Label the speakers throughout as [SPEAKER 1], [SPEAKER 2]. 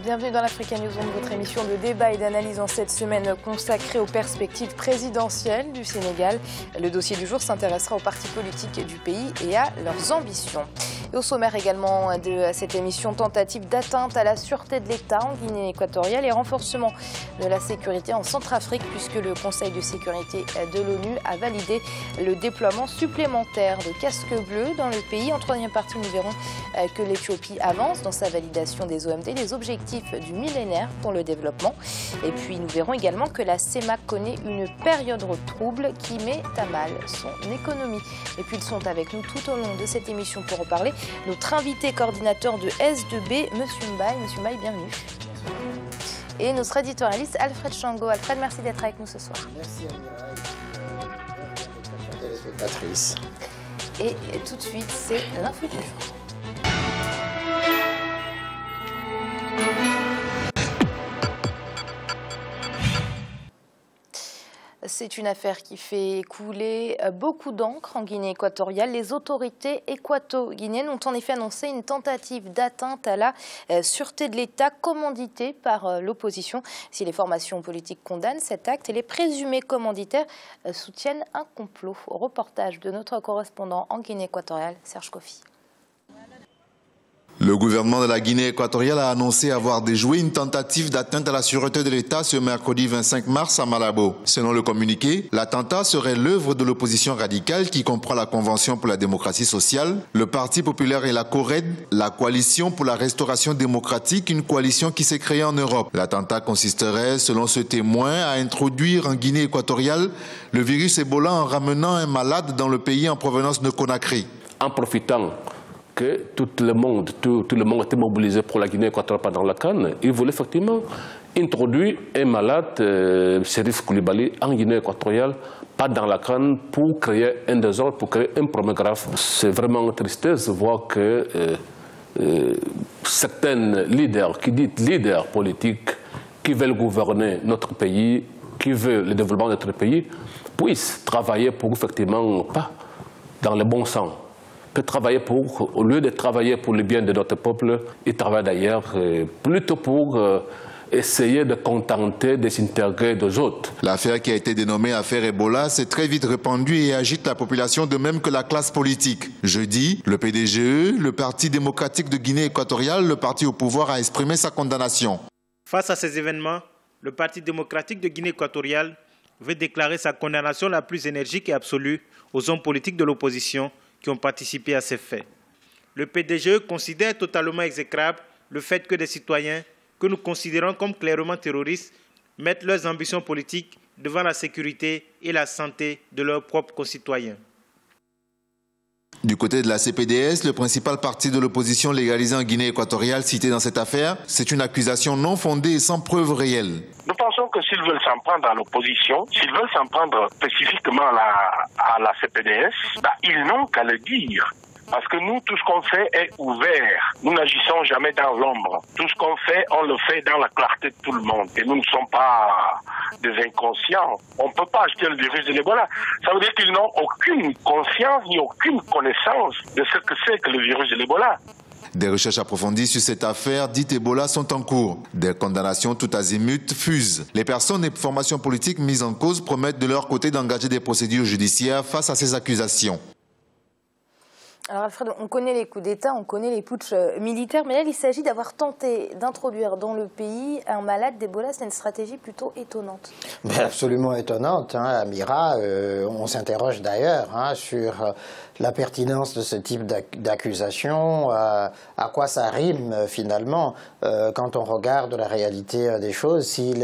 [SPEAKER 1] Bienvenue dans l'Africa News, votre émission de débat et d'analyse en cette semaine consacrée aux perspectives présidentielles du Sénégal. Le dossier du jour s'intéressera aux partis politiques du pays et à leurs ambitions. Et au sommaire également de cette émission, tentative d'atteinte à la sûreté de l'État en Guinée équatoriale et renforcement de la sécurité en Centrafrique, puisque le Conseil de sécurité de l'ONU a validé le déploiement supplémentaire de casques bleus dans le pays. En troisième partie, nous verrons que l'Éthiopie avance dans sa validation des OMD, les objectifs du millénaire pour le développement. Et puis nous verrons également que la CEMAC connaît une période trouble qui met à mal son économie. Et puis ils sont avec nous tout au long de cette émission pour en parler. Notre invité coordinateur de S2B, Monsieur Mbaye. Monsieur Mbaye, bienvenue. Et notre éditorialiste Alfred Chango. Alfred, merci d'être avec nous ce soir.
[SPEAKER 2] Merci Amira, téléspectatrice.
[SPEAKER 1] Et tout de suite, c'est l'info du jour. C'est une affaire qui fait couler beaucoup d'encre en Guinée équatoriale. Les autorités équato-guinéennes ont en effet annoncé une tentative d'atteinte à la sûreté de l'État commanditée par l'opposition. Si les formations politiques condamnent cet acte, et les présumés commanditaires soutiennent un complot. Reportage de notre correspondant en Guinée équatoriale, Serge Kofi.
[SPEAKER 3] Le gouvernement de la Guinée équatoriale a annoncé avoir déjoué une tentative d'atteinte à la sûreté de l'État ce mercredi 25 mars à Malabo. Selon le communiqué, l'attentat serait l'œuvre de l'opposition radicale qui comprend la Convention pour la démocratie sociale, le Parti populaire et la CORED, la Coalition pour la restauration démocratique, une coalition qui s'est créée en Europe. L'attentat consisterait, selon ce témoin, à introduire en Guinée équatoriale le virus Ebola en ramenant un malade dans le pays en provenance de Conakry.
[SPEAKER 4] En profitant que tout le monde était mobilisé pour la Guinée équatoriale pendant la CAN, il voulait effectivement introduire un malade, Serif Koulibaly, en Guinée équatoriale, pas dans la CAN, pour créer un désordre, pour créer un problème grave. C'est vraiment une tristesse de voir que certains leaders, qui disent leaders politiques, qui veulent gouverner notre pays, qui veulent le développement de notre pays, puissent travailler pour effectivement pas dans le bon sens. Peut travailler pour, au lieu de travailler pour le bien de notre peuple, il travaille d'ailleurs plutôt pour essayer de contenter des intérêts des autres.
[SPEAKER 3] L'affaire qui a été dénommée affaire Ebola s'est très vite répandue et agite la population de même que la classe politique. Jeudi, le PDGE, le Parti démocratique de Guinée équatoriale, le parti au pouvoir, a exprimé sa condamnation.
[SPEAKER 5] Face à ces événements, le Parti démocratique de Guinée équatoriale veut déclarer sa condamnation la plus énergique et absolue aux hommes politiques de l'opposition qui ont participé à ces faits. Le PDGE considère totalement exécrable le fait que des citoyens que nous considérons comme clairement terroristes mettent leurs ambitions politiques devant la sécurité et la santé de leurs propres concitoyens.
[SPEAKER 3] Du côté de la CPDS, le principal parti de l'opposition légalisé en Guinée équatoriale cité dans cette affaire, c'est une accusation non fondée et sans preuve réelle.
[SPEAKER 6] Nous pensons que s'ils veulent s'en prendre à l'opposition, s'ils veulent s'en prendre spécifiquement à la CPDS, ils n'ont qu'à le dire. Parce que nous, tout ce qu'on fait est ouvert. Nous n'agissons jamais dans l'ombre. Tout ce qu'on fait, on le fait dans la clarté de tout le monde. Et nous ne sommes pas des inconscients. On ne peut pas acheter le virus de l'Ebola. Ça veut dire qu'ils n'ont aucune conscience ni aucune connaissance de ce que c'est que le virus de l'Ebola.
[SPEAKER 3] Des recherches approfondies sur cette affaire dite Ebola sont en cours. Des condamnations tout azimut fusent. Les personnes et formations politiques mises en cause promettent de leur côté d'engager des procédures judiciaires face à ces accusations.
[SPEAKER 1] Alors Alfred, on connaît les coups d'État, on connaît les putschs militaires, mais là il s'agit d'avoir tenté d'introduire dans le pays un malade d'Ebola. C'est une stratégie plutôt étonnante.
[SPEAKER 2] Mais absolument étonnante, hein, Amira. On s'interroge d'ailleurs sur la pertinence de ce type d'accusation, à quoi ça rime finalement quand on regarde la réalité des choses. Si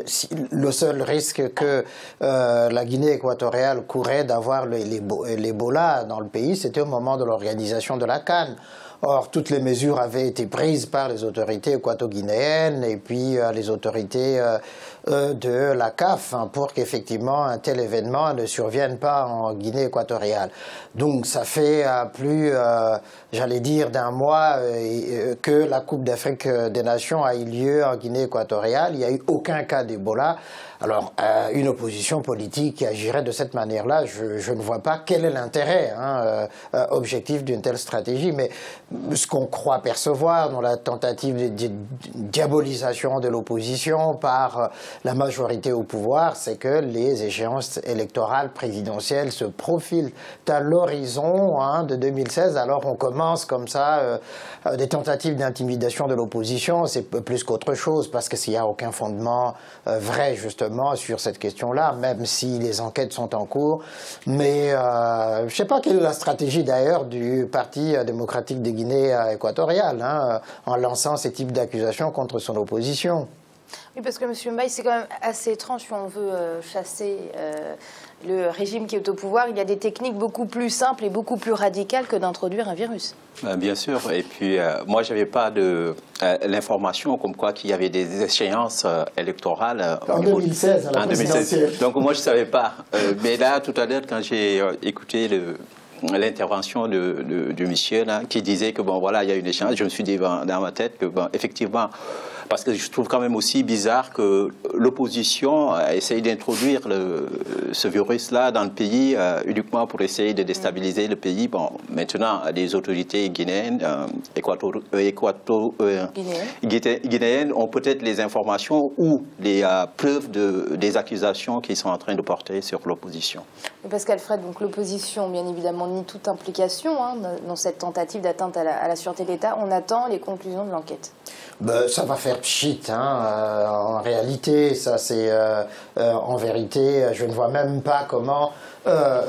[SPEAKER 2] le seul risque que la Guinée équatoriale courait d'avoir l'Ebola dans le pays, c'était au moment de l'organisation de la CAN. Or, toutes les mesures avaient été prises par les autorités équato-guinéennes et puis les autorités de la CAF pour qu'effectivement un tel événement ne survienne pas en Guinée équatoriale. Donc ça fait plus, j'allais dire, d'un mois que la Coupe d'Afrique des Nations a eu lieu en Guinée équatoriale. Il n'y a eu aucun cas d'Ebola. Alors, une opposition politique qui agirait de cette manière-là, je ne vois pas quel est l'intérêt objectif d'une telle stratégie. Mais ce qu'on croit percevoir dans la tentative de diabolisation de l'opposition par la majorité au pouvoir, c'est que les échéances électorales présidentielles se profilent à l'horizon de 2016. Alors, on commence comme ça des tentatives d'intimidation de l'opposition. C'est plus qu'autre chose, parce que s'il n'y a aucun fondement vrai, justement, sur cette question-là, même si les enquêtes sont en cours. Mais je ne sais pas quelle est la stratégie d'ailleurs du Parti démocratique de Guinée équatoriale en lançant ces types d'accusations contre son opposition.
[SPEAKER 1] Oui, parce que M. Mbaye, c'est quand même assez étrange si on veut chasser le régime qui est au pouvoir. Il y a des techniques beaucoup plus simples et beaucoup plus radicales que d'introduire un virus.
[SPEAKER 7] Bien sûr. Et puis, moi, je n'avais pas l'information comme quoi qu'il y avait des échéances électorales.
[SPEAKER 2] En 2016, à la présidentielle.
[SPEAKER 7] Donc, moi, je ne savais pas. Mais là, tout à l'heure, quand j'ai écouté l'intervention du monsieur là, qui disait que, bon, voilà, il y a une échéance, je me suis dit dans ma tête que, bon, effectivement, parce que je trouve quand même aussi bizarre que l'opposition essaye d'introduire ce virus-là dans le pays uniquement pour essayer de déstabiliser le pays. Bon, maintenant, les autorités guinéennes, guinéennes ont peut-être les informations ou les preuves des accusations qu'ils sont en train de porter sur l'opposition.
[SPEAKER 1] Parce qu'Alfred, donc l'opposition, bien évidemment, nie toute implication dans cette tentative d'atteinte à la sûreté de l'État. On attend les conclusions de l'enquête.
[SPEAKER 2] Ça va faire pchit, en réalité, ça c'est en vérité, je ne vois même pas comment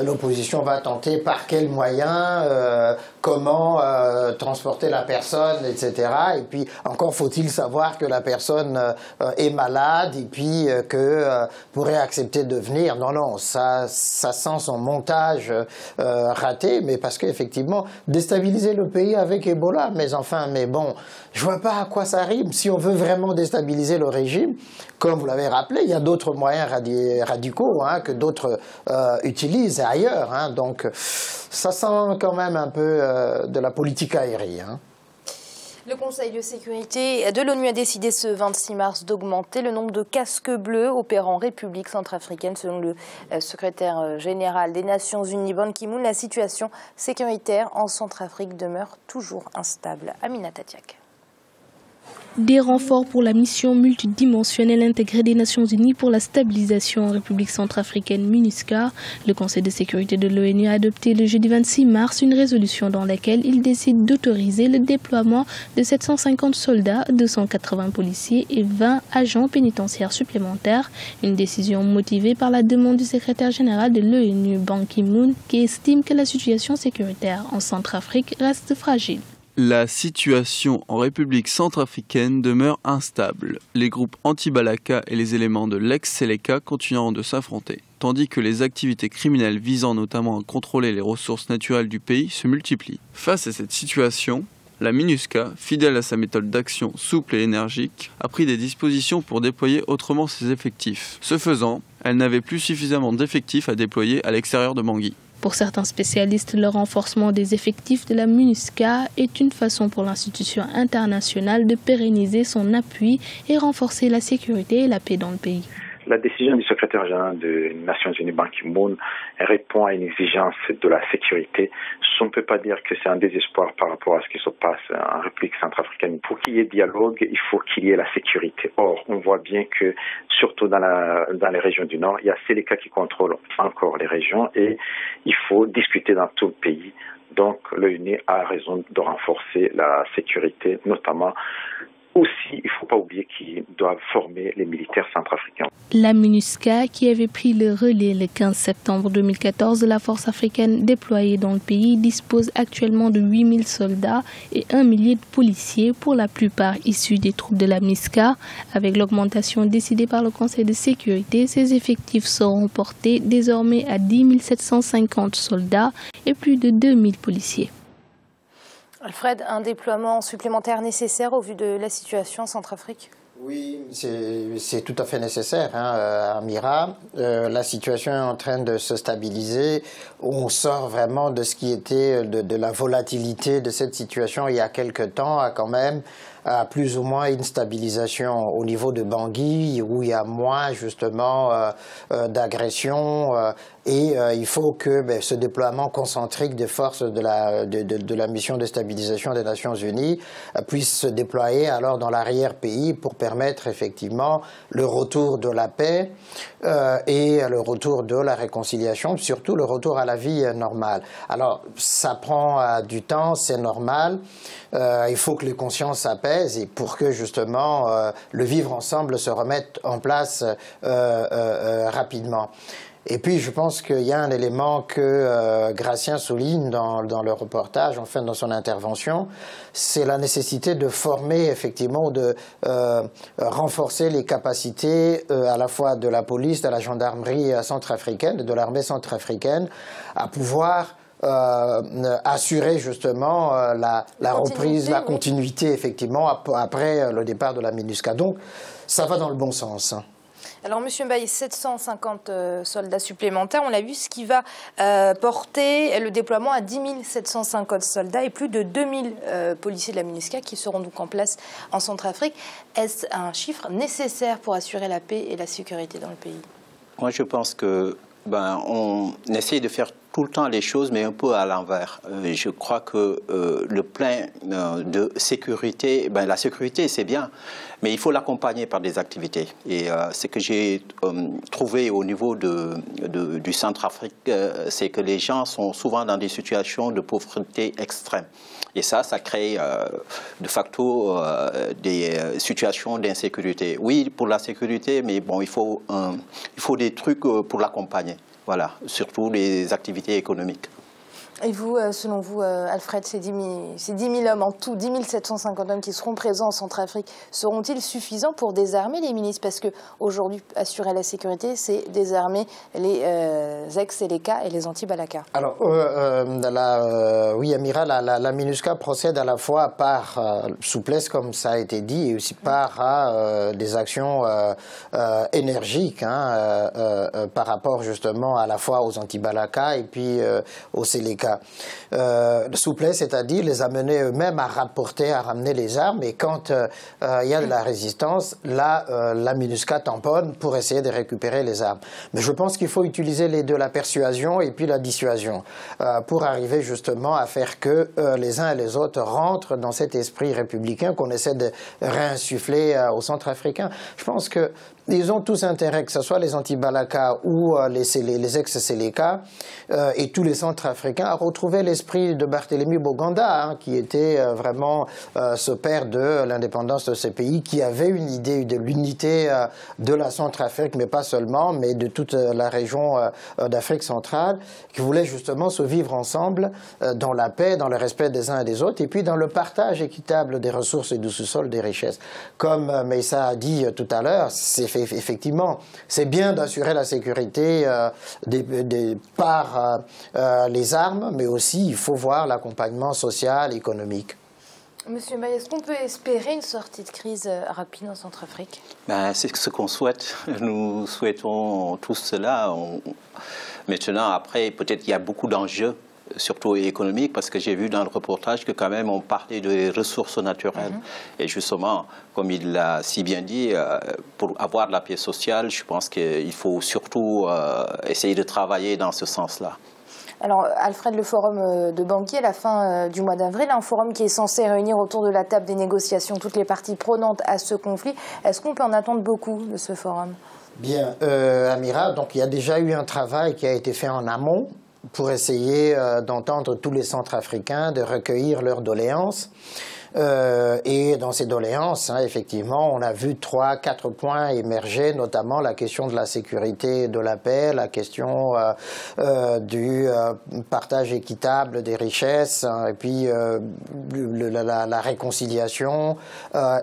[SPEAKER 2] l'opposition va tenter, par quels moyens, comment transporter la personne, etc. Et puis encore faut-il savoir que la personne est malade et puis que pourrait accepter de venir. Non, ça sent son montage raté, mais parce qu'effectivement, déstabiliser le pays avec Ebola, mais bon, je vois pas à quoi ça rime. Si on veut vraiment déstabiliser le régime, comme vous l'avez rappelé, il y a d'autres moyens radicaux que d'autres utilisent ailleurs. Donc ça sent quand même un peu de la politique aérienne.
[SPEAKER 1] Le Conseil de sécurité de l'ONU a décidé ce 26 mars d'augmenter le nombre de casques bleus opérant en République centrafricaine. Selon le secrétaire général des Nations Unies, Ban Ki-moon, la situation sécuritaire en Centrafrique demeure toujours instable. Aminata Diak.
[SPEAKER 8] Des renforts pour la mission multidimensionnelle intégrée des Nations Unies pour la stabilisation en République centrafricaine MINUSCA. Le Conseil de sécurité de l'ONU a adopté le jeudi 26 mars une résolution dans laquelle il décide d'autoriser le déploiement de 750 soldats, 280 policiers et 20 agents pénitentiaires supplémentaires. Une décision motivée par la demande du secrétaire général de l'ONU, Ban Ki-moon, qui estime que la situation sécuritaire en Centrafrique reste fragile.
[SPEAKER 9] La situation en République centrafricaine demeure instable. Les groupes anti-Balaka et les éléments de l'ex-Seleka continueront de s'affronter, tandis que les activités criminelles visant notamment à contrôler les ressources naturelles du pays se multiplient. Face à cette situation, la MINUSCA, fidèle à sa méthode d'action souple et énergique, a pris des dispositions pour déployer autrement ses effectifs. Ce faisant, elle n'avait plus suffisamment d'effectifs à déployer à l'extérieur de Bangui.
[SPEAKER 8] Pour certains spécialistes, le renforcement des effectifs de la MINUSCA est une façon pour l'institution internationale de pérenniser son appui et renforcer la sécurité et la paix dans le pays.
[SPEAKER 10] La décision du secrétaire général des Nations Unies, Ban Ki-moon, répond à une exigence de la sécurité. On ne peut pas dire que c'est un désespoir par rapport à ce qui se passe en République centrafricaine. Pour qu'il y ait dialogue, il faut qu'il y ait la sécurité. Or, on voit bien que, surtout dans les régions du Nord, il y a Seleka qui contrôle encore les régions et il faut discuter dans tout le pays. Donc, l'ONU a raison de renforcer la sécurité, notamment. Aussi, il ne faut pas oublier qu'ils doivent former les militaires centrafricains.
[SPEAKER 8] La MINUSCA, qui avait pris le relais le 15 septembre 2014 de la force africaine déployée dans le pays, dispose actuellement de 8000 soldats et 1 millier de policiers, pour la plupart issus des troupes de la MINUSCA. Avec l'augmentation décidée par le Conseil de sécurité, ces effectifs seront portés désormais à 10 750 soldats et plus de 2000 policiers.
[SPEAKER 1] Alfred, un déploiement supplémentaire nécessaire au vu de la situation en Centrafrique ?
[SPEAKER 2] Oui, c'est tout à fait nécessaire, hein, Amira. La situation est en train de se stabiliser. On sort vraiment de ce qui était de la volatilité de cette situation il y a quelque temps, à quand même à plus ou moins une stabilisation au niveau de Bangui, où il y a moins justement d'agressions. Et il faut que ce déploiement concentrique des forces de la mission de stabilisation des Nations Unies puisse se déployer alors dans l'arrière-pays pour permettre effectivement le retour de la paix et le retour de la réconciliation, surtout le retour à la vie normale. Alors, ça prend du temps, c'est normal. Il faut que les consciences s'apaisent et pour que justement le vivre ensemble se remette en place rapidement. Et puis, je pense qu'il y a un élément que Gratien souligne dans le reportage, enfin dans son intervention, c'est la nécessité de former effectivement, de renforcer les capacités à la fois de la police, de la gendarmerie centrafricaine, de l'armée centrafricaine, à pouvoir assurer justement la reprise, la continuité effectivement après le départ de la MINUSCA. Donc, ça va dans le bon sens.
[SPEAKER 1] Alors, Monsieur Mbaye, 750 soldats supplémentaires, on l'a vu, ce qui va porter le déploiement à 10 750 soldats et plus de 2000 policiers de la MINUSCA qui seront donc en place en Centrafrique. Est-ce un chiffre nécessaire pour assurer la paix et la sécurité dans le pays?
[SPEAKER 7] Moi, je pense que on essaie de faire tout le temps les choses, mais un peu à l'envers. Je crois que le plan de sécurité, la sécurité, c'est bien, mais il faut l'accompagner par des activités. Et ce que j'ai trouvé au niveau du Centrafrique, c'est que les gens sont souvent dans des situations de pauvreté extrême. Et ça crée de facto des situations d'insécurité. Oui, pour la sécurité, mais bon, il faut des trucs pour l'accompagner. Voilà, surtout les activités économiques.
[SPEAKER 1] Et vous, selon vous, Alfred, ces 10 000 hommes en tout, 10 750 hommes qui seront présents en Centrafrique, seront-ils suffisants pour désarmer les milices? Parce qu'aujourd'hui, assurer la sécurité, c'est désarmer les ex-Séléka et les anti-Balaka.
[SPEAKER 2] Alors, oui, Amira, la MINUSCA procède à la fois par souplesse, comme ça a été dit, et aussi par des actions énergiques par rapport justement à la fois aux anti-Balaka et puis aux Séléka. Souplesse, c'est-à-dire les amener eux-mêmes à rapporter, à ramener les armes, et quand il y a de la résistance, là, la MINUSCA tamponne pour essayer de récupérer les armes. Mais je pense qu'il faut utiliser les deux, la persuasion et puis la dissuasion, pour arriver justement à faire que les uns et les autres rentrent dans cet esprit républicain qu'on essaie de réinsuffler aux Centrafricains. Je pense que ils ont tous intérêt, que ce soit les anti-Balaka ou les ex-Séléka et tous les Centrafricains, à retrouver l'esprit de Barthélemy Boganda, qui était vraiment ce père de l'indépendance de ce pays, qui avait une idée de l'unité de la Centrafrique, mais pas seulement, mais de toute la région d'Afrique centrale, qui voulait justement se vivre ensemble dans la paix, dans le respect des uns et des autres, et puis dans le partage équitable des ressources et du sous-sol, des richesses. Comme Meïssa a dit tout à l'heure, effectivement, c'est bien d'assurer la sécurité par les armes, mais aussi il faut voir l'accompagnement social, économique.
[SPEAKER 1] Monsieur Mbaye, est-ce qu'on peut espérer une sortie de crise rapide en Centrafrique?
[SPEAKER 7] C'est ce qu'on souhaite. Nous souhaitons tous cela. Maintenant, après, peut-être qu'il y a beaucoup d'enjeux, surtout économiques, parce que j'ai vu dans le reportage que quand même on parlait de ressources naturelles. Et justement, comme il l'a si bien dit, pour avoir de la paix sociale, je pense qu'il faut surtout essayer de travailler dans ce sens-là.
[SPEAKER 1] Alors, Alfred, le forum de Bangui à la fin du mois d'avril, un forum qui est censé réunir autour de la table des négociations toutes les parties prenantes à ce conflit. Est-ce qu'on peut en attendre beaucoup de ce forum?
[SPEAKER 2] Bien, Amira, donc il y a déjà eu un travail qui a été fait en amont pour essayer d'entendre tous les Centrafricains, de recueillir leurs doléances. Et dans ces doléances, effectivement, on a vu 3-4 points émerger, notamment la question de la sécurité et de la paix, la question du partage équitable des richesses, et puis la réconciliation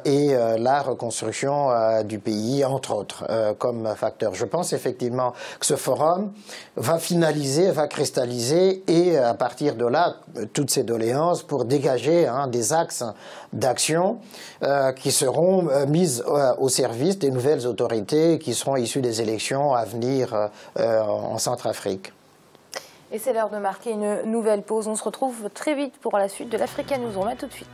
[SPEAKER 2] et la reconstruction du pays, entre autres, comme facteurs. Je pense effectivement que ce forum va finaliser, va cristalliser, et à partir de là, toutes ces doléances pour dégager des axes d'actions qui seront mises au service des nouvelles autorités qui seront issues des élections à venir en Centrafrique.
[SPEAKER 1] Et c'est l'heure de marquer une nouvelle pause. On se retrouve très vite pour la suite de l'Africa News. On va tout de suite.